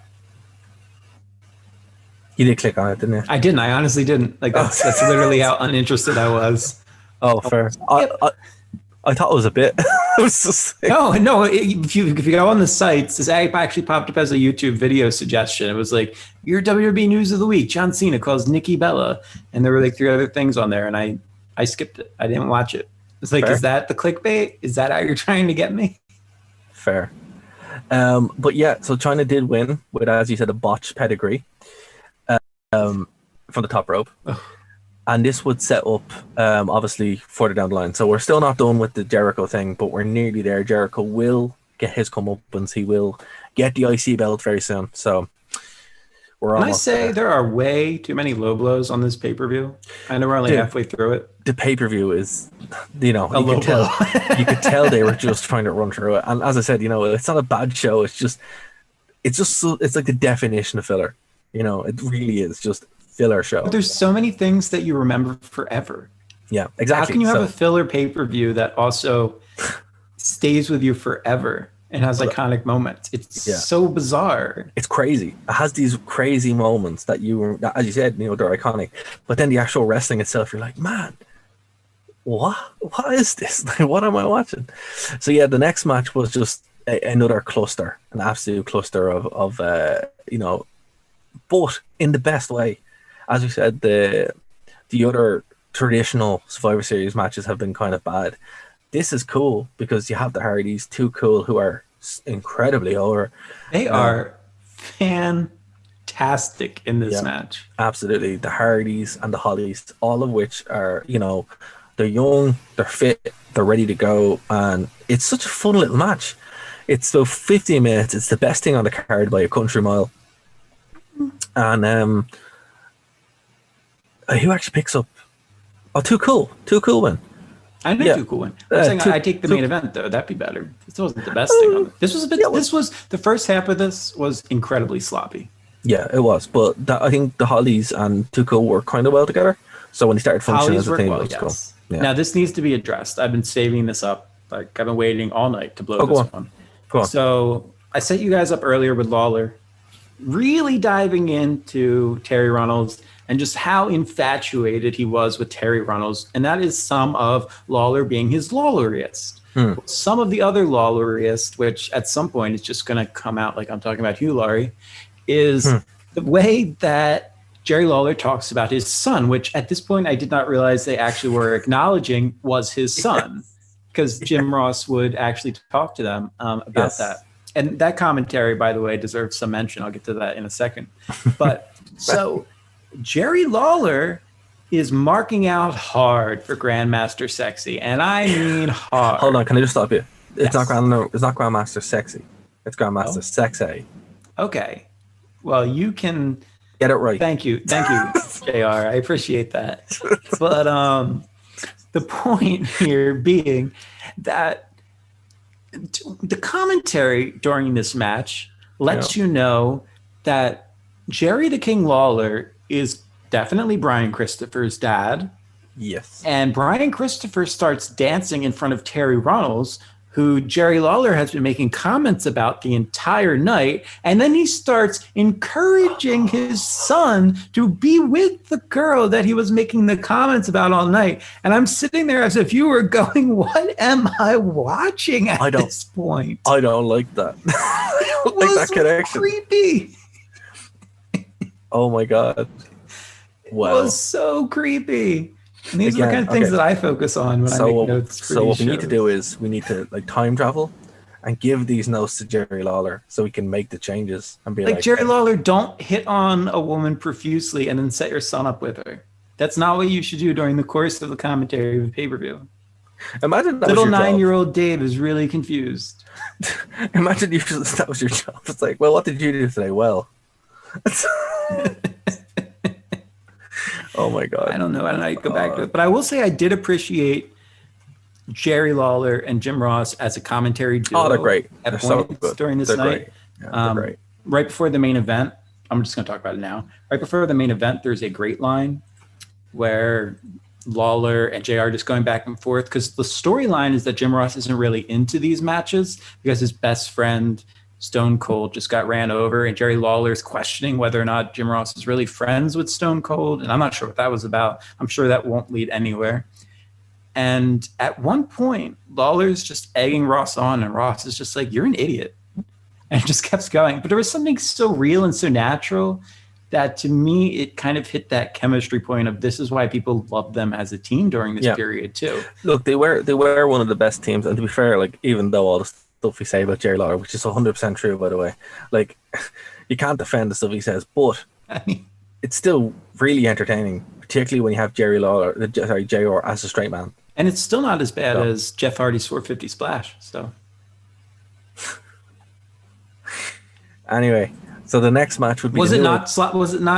You did click on it, didn't you? I didn't. I honestly didn't. Like that's literally how uninterested I was. Oh, fair. I thought it was a bit. I was just like... No. If you go on the sites, this actually popped up as a YouTube video suggestion. It was like your WWE news of the week. John Cena calls Nikki Bella, and there were like 3 other things on there, and I skipped it. I didn't watch it. It's like, is that the clickbait? Is that how you're trying to get me? Fair. But yeah, so China did win with, as you said, a botched pedigree from the top rope. And this would set up, obviously, further down the line. So we're still not done with the Jericho thing, but we're nearly there. Jericho will get his comeuppance. He will get the IC belt very soon. So we're Can I almost say there are way too many low blows on this pay-per-view? I know we're only halfway through it. The pay-per-view is, you could tell, you could tell they were just trying to run through it. And as I said, it's not a bad show. It's like the definition of filler. It really is just filler show. But there's so many things that you remember forever. Yeah, exactly. How can you have a filler pay-per-view that also stays with you forever and has iconic moments? It's so bizarre. It's crazy. It has these crazy moments that as you said, they're iconic. But then the actual wrestling itself, you're like, man, what is this? Like, what am I watching? So yeah, the next match was just another cluster, an absolute cluster of but in the best way. As we said, the other traditional Survivor Series matches have been kind of bad. This is cool because you have the Hardys, Too Cool, who are incredibly over. They are fantastic in this match. Absolutely. The Hardys and the Hollies, all of which are, they're young, they're fit, they're ready to go. And it's such a fun little match. It's so 15 minutes. It's the best thing on the card by a country mile. And who actually picks up? Oh, Too Cool. Too Cool win. I know Too Cool win. I'm saying I take the main event though. That'd be better. This wasn't the best thing on it. This was a bit. This was the first half of this was incredibly sloppy. Yeah, it was. But I think the Hollies and Too Cool work kind of well together. So when he started functioning as a team, it was cool. Yeah. Now this needs to be addressed. I've been saving this up. Like I've been waiting all night to blow this one. Go on. So I set you guys up earlier with Lawler, really diving into Terry Runnels and just how infatuated he was with Terry Runnels. And that is some of Lawler being his Lawleriest. Some of the other Lawleriest, which at some point is just going to come out like I'm talking about Hugh Laurie, is the way that Jerry Lawler talks about his son, which at this point I did not realize they actually were acknowledging was his son, because Jim Ross would actually talk to them about that. And that commentary, by the way, deserves some mention. I'll get to that in a second. But so Jerry Lawler is marking out hard for Grandmaster Sexy, and I mean hard. Hold on, can I just stop you? It's not Grandmaster Sexy. It's Grandmaster Sexy. Okay. Well, you can get it right. Thank you, JR. I appreciate that. But the point here being that the commentary during this match lets you know that Jerry the King Lawler is definitely Brian Christopher's dad. Yes. And Brian Christopher starts dancing in front of Terry Runnels, who Jerry Lawler has been making comments about the entire night. And then he starts encouraging his son to be with the girl that he was making the comments about all night. And I'm sitting there as if you were going, what am I watching at this point? I don't like that. I don't like that connection. Creepy. Oh my God. Wow. It was so creepy. And these are the kind of things that I focus on when I make notes for So what these we need to do is we need to time travel and give these notes to Jerry Lawler so we can make the changes and be like Jerry Lawler, don't hit on a woman profusely and then set your son up with her. That's not what you should do during the course of the commentary of a pay-per-view. Imagine that little 9-year-old Dave is really confused. Imagine that was your job. It's like, well, what did you do today? Well. Oh my God. I don't know. I don't know how you go back to it. But I will say I did appreciate Jerry Lawler and Jim Ross as a commentary duo. Oh, they're great. At points during this night. Yeah, they're great. Right before the main event, I'm just going to talk about it now. Right before the main event, there's a great line where Lawler and JR just going back and forth, because the storyline is that Jim Ross isn't really into these matches because his best friend Stone Cold just got ran over, and Jerry Lawler's questioning whether or not Jim Ross is really friends with Stone Cold, and I'm not sure what that was about. I'm sure that won't lead anywhere. And at one point, Lawler's just egging Ross on, and Ross is just like, "You're an idiot," and it just kept going. But there was something so real and so natural that, to me, it kind of hit that chemistry point of this is why people love them as a team during this period too. Look, they were one of the best teams, and to be fair, like, even though all the stuff we say about Jerry Lawler, which is 100% true, by the way, like, you can't defend the stuff he says, but it's still really entertaining particularly when you have JR as a straight man. And it's still not as bad as Jeff Hardy's 450 splash. So anyway, so the next match would be was it not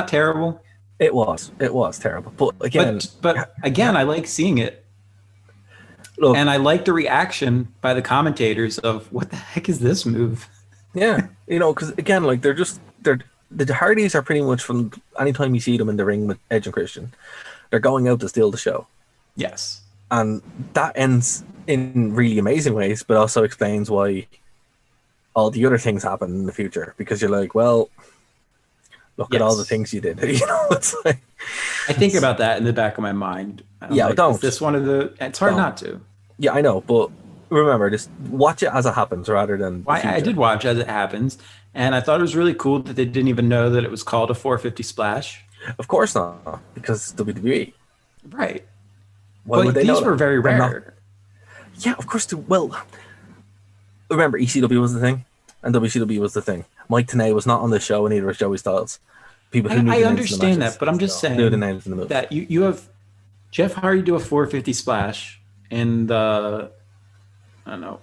terrible? It was terrible. But again, I like seeing it. Look, and I like the reaction by the commentators of what the heck is this move? Yeah, because again, like the Hardys are pretty much from anytime you see them in the ring with Edge and Christian, they're going out to steal the show. Yes, and that ends in really amazing ways, but also explains why all the other things happen in the future. Because you're like, well, look at all the things you did. It's like I think about that in the back of my mind. Don't. Is this one of the? It's hard not to. Yeah, I know, but remember, just watch it as it happens rather than. I did watch as it happens, and I thought it was really cool that they didn't even know that it was called a 450 splash. Of course not, because WWE. Right. Why would they these know were very rare. Yeah, of course. Well, remember, ECW was the thing, and WCW was the thing. Mike Tenay was not on the show, and neither was Joey Styles. People who knew I understand that, but I'm just saying knew the names in the movie. That you have Jeff Hardy do a 450 splash in the, I don't know,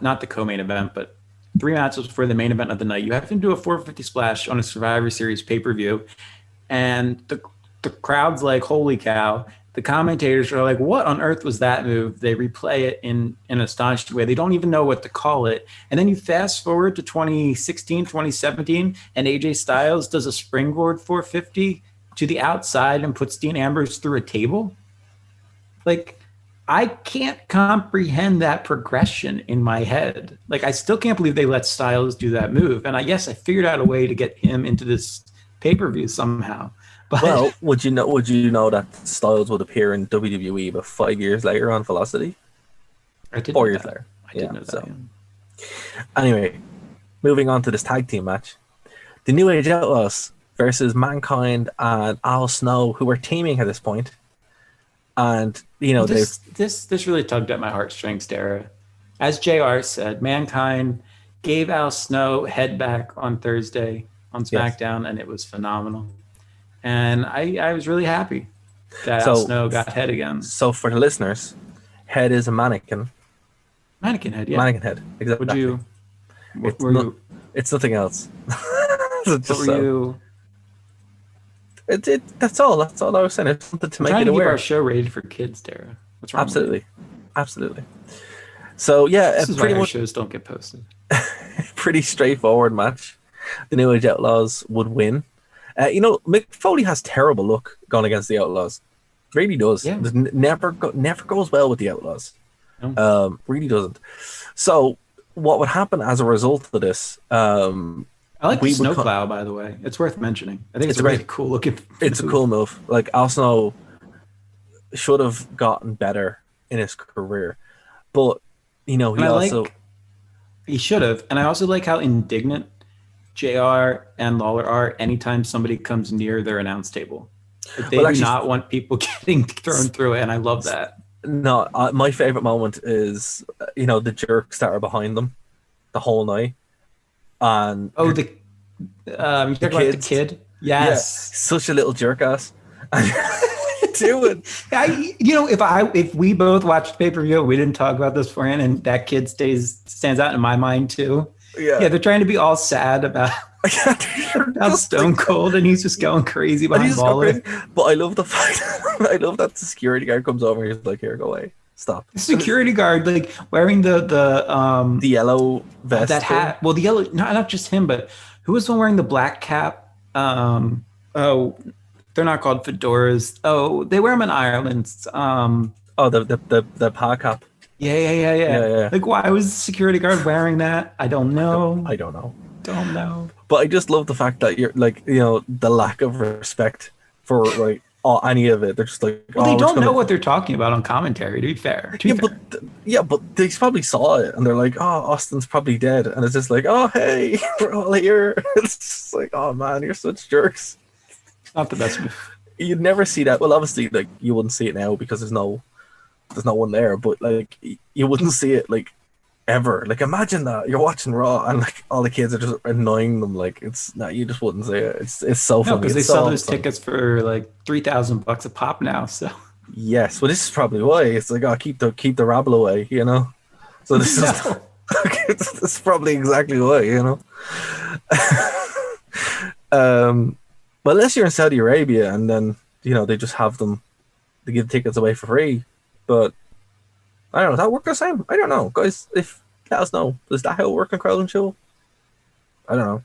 not the co-main event, but 3 matches before the main event of the night. You have him do a 450 splash on a Survivor Series pay-per-view, and the crowd's like, holy cow. The commentators are like, what on earth was that move? They replay it in an astonishing way. They don't even know what to call it. And then you fast forward to 2016, 2017, and AJ Styles does a springboard 450 to the outside and puts Dean Ambrose through a table. Like, I can't comprehend that progression in my head. Like, I still can't believe they let Styles do that move. And I figured out a way to get him into this pay-per-view somehow. But, well, would you know that Styles would appear in WWE about 5 years later on Velocity? I did 4 years later. I didn't know that. Anyway, moving on to this tag team match. The New Age Outlaws versus Mankind and Al Snow, who were teaming at this point. And, this really tugged at my heartstrings, Dara. As JR said, Mankind gave Al Snow head back on Thursday on SmackDown, and it was phenomenal. And I was really happy that Al Snow got head again. So for the listeners, head is a mannequin. Mannequin head, yeah. Mannequin head, exactly. It's nothing else. That's all I was saying. I just wanted to make it aware. Trying to keep our show rated for kids, Dara. What's wrong with you? Absolutely. So yeah, this is why our shows don't get posted. Pretty straightforward match. The New Age Outlaws would win. Mick Foley has terrible luck going against the Outlaws. Really does. Yeah. Never goes well with the Outlaws. No. Really doesn't. So what would happen as a result of this? I like the snowplow, by the way. It's worth mentioning. I think it's a really cool looking move. It's a cool move. Like, Al Snow should have gotten better in his career. But, he should have. And I also like how indignant JR and Lawler are anytime somebody comes near their announce table. They do not want people getting thrown through it, and I love that. No, my favorite moment is, the jerks that are behind them the whole night. And you're talking about the kid? Yes. Yeah, such a little jerk ass. Doing. If we both watched pay-per-view, we didn't talk about this beforehand, and that kid stands out in my mind too. Yeah, they're trying to be all sad about Stone Cold, and he's just going crazy behind Lawler. But I love the fact that the security guard comes over and he's like, "Here, go away, stop." The security guard, like, wearing the yellow vest, that hat. Well, the yellow, not just him, but who was the one wearing the black cap? They're not called fedoras. Oh, they wear them in Ireland. The pa cap. Yeah. Like, why was the security guard wearing that? I don't know. I don't know. But I just love the fact that you're like, the lack of respect for like any of it. They're just like, well, they don't know what they're talking about on commentary. To be fair, but they probably saw it and they're like, oh, Austin's probably dead, and it's just like, oh, hey, we're all here. It's just like, oh man, you're such jerks. Not the best move. You'd never see that. Well, obviously, like, you wouldn't see it now because there's no one there. But like, you wouldn't see it like ever. Like, imagine that you're watching Raw and like all the kids are just annoying them. Like, it's not, you just wouldn't say it. It's so funny. No, because they It's sell so those awesome. tickets for like $3,000 a pop now. So Yes, well, this is probably why. It's like, oh, keep the rabble away, you know. So this is No. this is probably exactly why, you know. But unless you're in Saudi Arabia and then they just have them, they give tickets away for free. But I don't know. Does that work the same? I don't know, guys. If let us know, is that how it works in Crowd and Show? I don't know.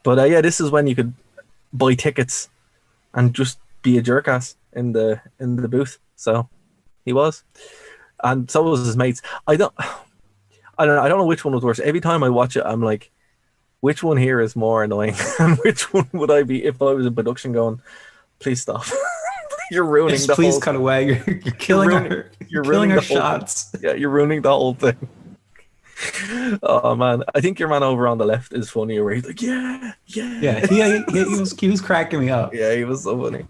But yeah, this is when you could buy tickets and just be a jerkass in the booth. So he was, and so was his mates. I don't know which one was worse. Every time I watch it, I'm like, which one here is more annoying, and which one would I be if I was in production going, please stop. You're ruining Just the please whole. cut away. You're killing You're killing ruining our the whole shots. Yeah, you're ruining the whole thing. Oh man, I think your man over on the left is funnier. Where he's like, yeah. Yeah, he was cracking me up. Yeah, he was so funny.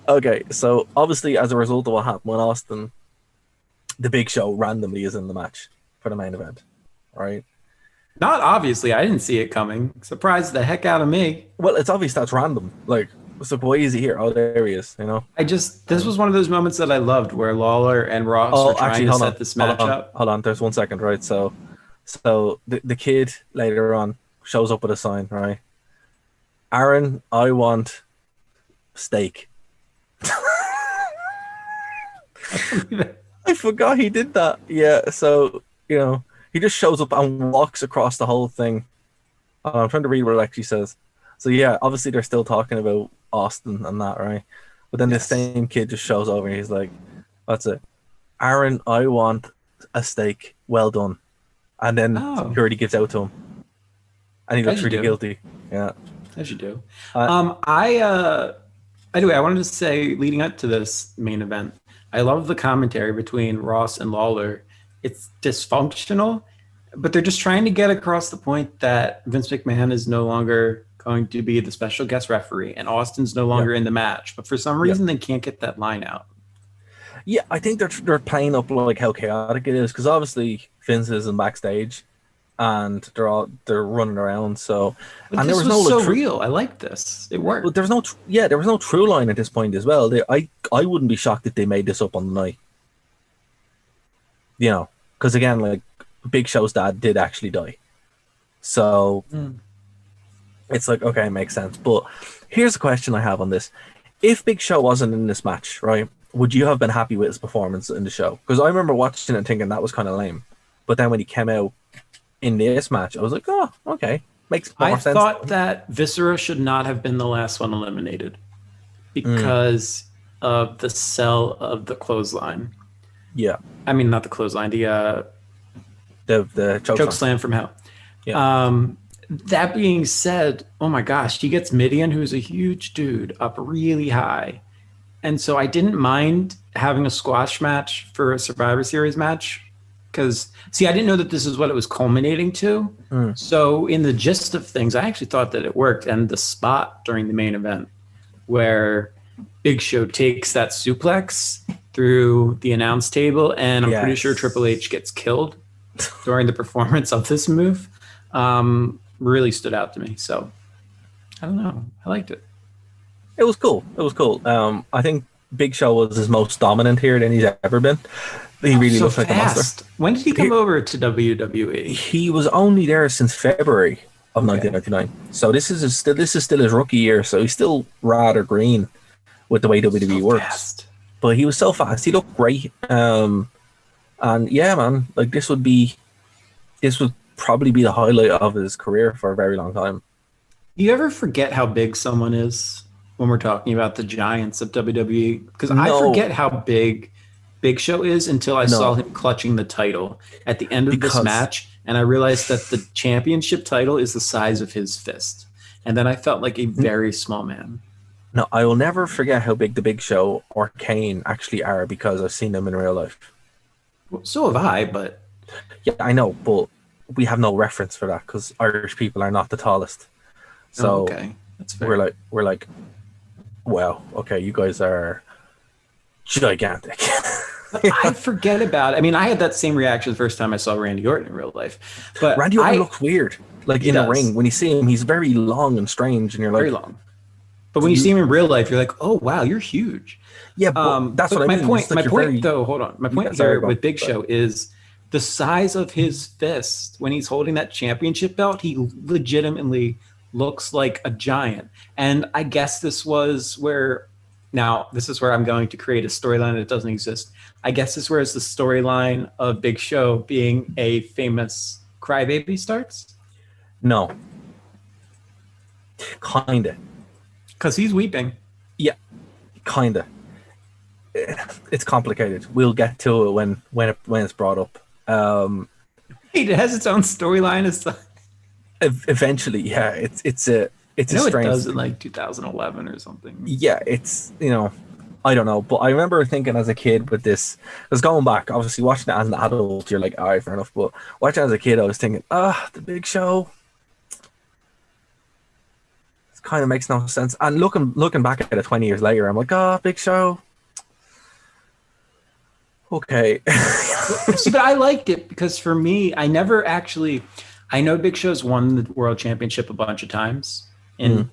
Okay, so obviously, as a result of what happened when Austin, the Big Show randomly is in the match for the main event, right? Not obviously, I didn't see it coming. Surprised the heck out of me. Well, it's obvious that's random. Like, so why is he here? Oh, there he is. This was one of those moments that I loved where Lawler and Ross were trying to set this match up. Hold on, there's 1 second, right? So the kid later on shows up with a sign, right? Aaron, I want steak. I forgot he did that. Yeah, so he just shows up and walks across the whole thing. I'm trying to read what it actually says. So yeah, obviously they're still talking about Austin and that, right? But then Yes. the same kid just shows over and he's like, "That's it, Aaron. I want a steak, well done." And then security gives out to him, and he looks really guilty. Yeah, as you do. Anyway, I wanted to say, leading up to this main event, I love the commentary between Ross and Lawler. It's dysfunctional, but they're just trying to get across the point that Vince McMahon is no longer going to be the special guest referee and Austin's no longer in the match. But for some reason, they can't get that line out. Yeah, I think they're playing up like how chaotic it is, because obviously Vince isn't backstage, and they're running around. So, But and this there was was no so real. I like this. It worked. But there was no true line at this point as well. I wouldn't be shocked if they made this up on the night. Because again, like, Big Show's dad did actually die, so it's like, okay, it makes sense. But here's a question I have on this: if Big Show wasn't in this match, right, would you have been happy with his performance in the show? Because I remember watching it and thinking that was kind of lame, but then when he came out in this match, I was like, oh, okay, makes more sense. I thought that Viscera should not have been the last one eliminated because of the sell of the clothesline. Yeah, I mean, not the clothesline, the choke slam from hell. Yeah. That being said, oh my gosh, he gets Midian, who's a huge dude, up really high. And so I didn't mind having a squash match for a Survivor Series match because, see, I didn't know that this is what it was culminating to. So in the gist of things, I actually thought that it worked. And the spot during the main event where Big Show takes that suplex through the announce table, and I'm pretty sure Triple H gets killed during the performance of this move, really stood out to me. So I don't know. I liked it. It was cool. I think Big Show was his most dominant here than he's ever been. He really looks like a monster. When did he come over to WWE? He was only there since February of 1999. So this is still his rookie year. So he's still rather green with the way WWE works. Fast. But he was so fast. He looked great. And yeah, man, like this would probably be the highlight of his career for a very long time. Do you ever forget how big someone is when we're talking about the giants of WWE? Because I forget how big Big Show is until I saw him clutching the title at the end of this match, and I realized that the championship title is the size of his fist. And then I felt like a very small man. No, I will never forget how big the Big Show or Kane actually are, because I've seen them in real life. Well, so have I, but... Yeah, I know, but we have no reference for that because Irish people are not the tallest. So okay, that's fair. We're like, wow, okay, you guys are gigantic. I forget about it. I mean, I had that same reaction the first time I saw Randy Orton in real life. But Randy Orton looks weird. Like in the ring, when you see him, he's very long and strange, and you're like, very long. But when you see him in real life, you're like, oh wow, you're huge. Yeah, but that's what I mean. My point, though, hold on. My point here with Big Show is the size of his fist when he's holding that championship belt. He legitimately looks like a giant. And I guess this is where I'm going to create a storyline that doesn't exist. I guess this is where the storyline of Big Show being a famous crybaby starts. No. Kinda. Because he's weeping. Yeah. Kinda. It's complicated. We'll get to it when it's brought up. It has its own storyline. Eventually, yeah. It's a strange. It does in like 2011 or something. Yeah, it's I don't know, but I remember thinking as a kid with this. I was going back, obviously watching it as an adult. You're like, all right, fair enough. But watching it as a kid, I was thinking, the Big Show. It kind of makes no sense. And looking back at it 20 years later, I'm like, Big Show. Okay. See, but I liked it because for me, I know Big Show's won the world championship a bunch of times in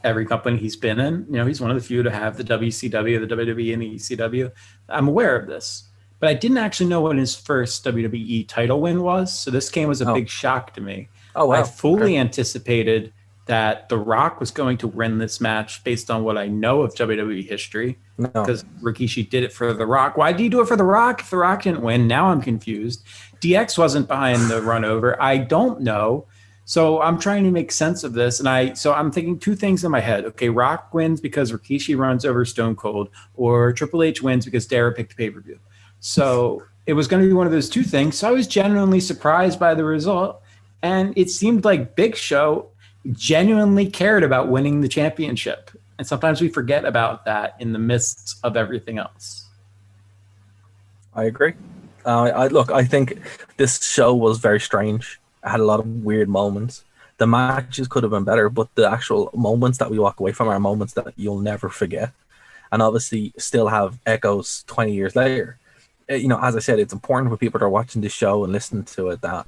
every company he's been in. He's one of the few to have the WCW, the WWE, and the ECW. I'm aware of this, but I didn't actually know when his first WWE title win was. So this came as a big shock to me. Oh, wow. I fully anticipated that The Rock was going to win this match based on what I know of WWE history. Because Rikishi did it for The Rock. Why did he do it for The Rock if The Rock didn't win? Now I'm confused. DX wasn't behind the run over. I don't know. So I'm trying to make sense of this. And I'm thinking two things in my head. Okay, Rock wins because Rikishi runs over Stone Cold, or Triple H wins because Dara picked the pay-per-view. So it was going to be one of those two things. So I was genuinely surprised by the result. And it seemed like Big Show genuinely cared about winning the championship. And sometimes we forget about that in the midst of everything else. I agree. I think this show was very strange. It had a lot of weird moments. The matches could have been better, but the actual moments that we walk away from are moments that you'll never forget. And obviously still have echoes 20 years later. As I said, it's important for people that are watching this show and listening to it that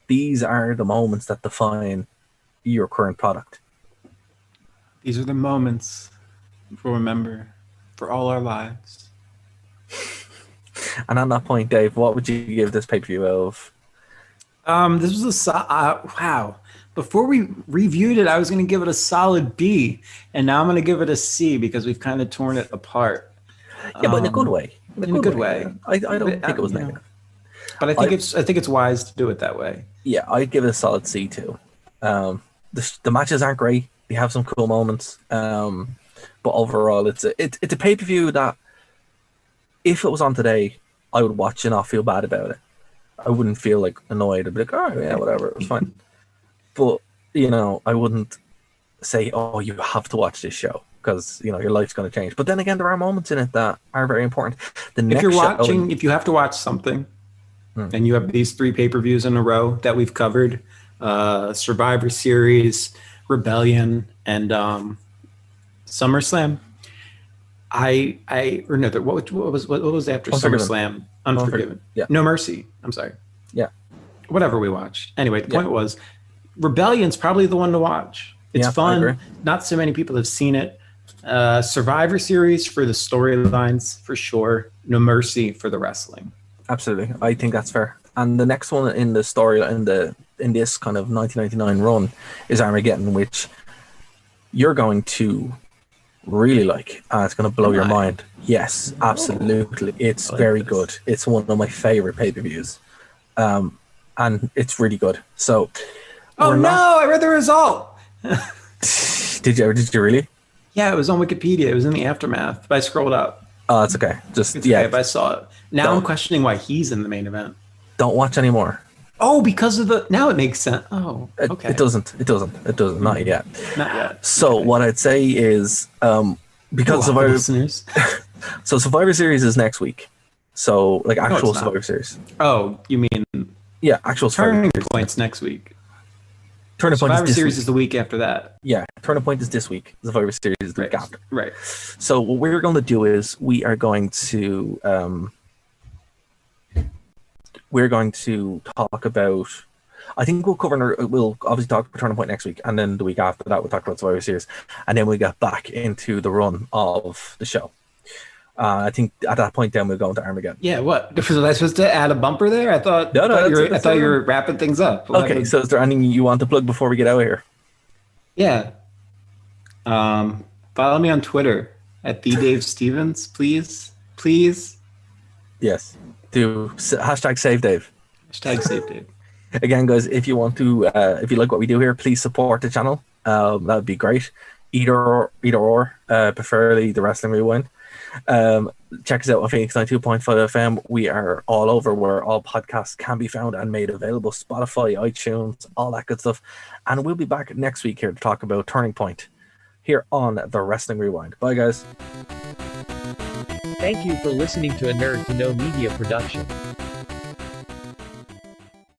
these are the moments that define your current product. These are the moments we'll remember for all our lives. And on that point, Dave, what would you give this pay-per-view of? This was wow. Before we reviewed it, I was going to give it a solid B, and now I'm going to give it a C because we've kind of torn it apart. Yeah, but in a good way. In a good way. I don't think it was negative. But I think it's wise to do it that way. Yeah, I'd give it a solid C too. The matches aren't great. They have some cool moments, but overall, it's a pay-per-view that if it was on today, I would watch and not feel bad about it. I wouldn't feel like annoyed. I'd be like, oh yeah, whatever, it's fine. But I wouldn't say, oh, you have to watch this show because your life's going to change. But then again, there are moments in it that are very important. If you have to watch something, and you have these 3 pay-per-views in a row that we've covered, Survivor Series, Rebellion, and SummerSlam. What was after SummerSlam? Unforgiven. Yeah. No Mercy. I'm sorry. Yeah. Whatever we watched. Anyway, the point was, Rebellion's probably the one to watch. It's fun. Not so many people have seen it. Survivor Series for the storylines, for sure. No Mercy for the wrestling. Absolutely. I think that's fair. And the next one in the story, in this kind of 1999 run, is Armageddon, which you're going to really like. It's going to blow your mind. Yes, absolutely. It's very good. It's one of my favorite pay-per-views. And it's really good. So, I read the result. Did you really? Yeah, it was on Wikipedia. It was in the aftermath. But I scrolled up. Oh, it's okay. If I saw it. Now I'm questioning why he's in the main event. Don't watch anymore. Oh, because of now it makes sense. Oh, okay. It doesn't. Not yet. Not yet. So what I'd say is, because Survivor listeners. So Survivor Series is next week. So actual Survivor Series. Oh, you mean? Yeah, actual Turning Point's next week. Turning Point Survivor Series is the week after that. Yeah, Turning Point is this week. Survivor Series is the week after. Right. So what we're going to do is we are going to we're going to talk about. I think we'll obviously talk about Turning Point next week, and then the week after that we'll talk about Survivor Series, and then we get back into the run of the show. I think at that point then we'll go into Armageddon. Yeah, what? Was I supposed to add a bumper there? I thought you were wrapping things up. Okay, so is there anything you want to plug before we get out of here? Yeah. Follow me on Twitter at @TheDaveStevens, please. Please. Yes. Do #SaveDave. #SaveDave. Again, guys, if you want to, if you like what we do here, please support the channel. That would be great. Either or, preferably the Wrestling Rewind. Check us out on Phoenix 92.5 FM. We are all over where all podcasts can be found and made available. Spotify, iTunes, all that good stuff. And we'll be back next week here to talk about Turning Point here on the Wrestling Rewind. Bye, guys. Thank you for listening to a Nerd to Know Media production.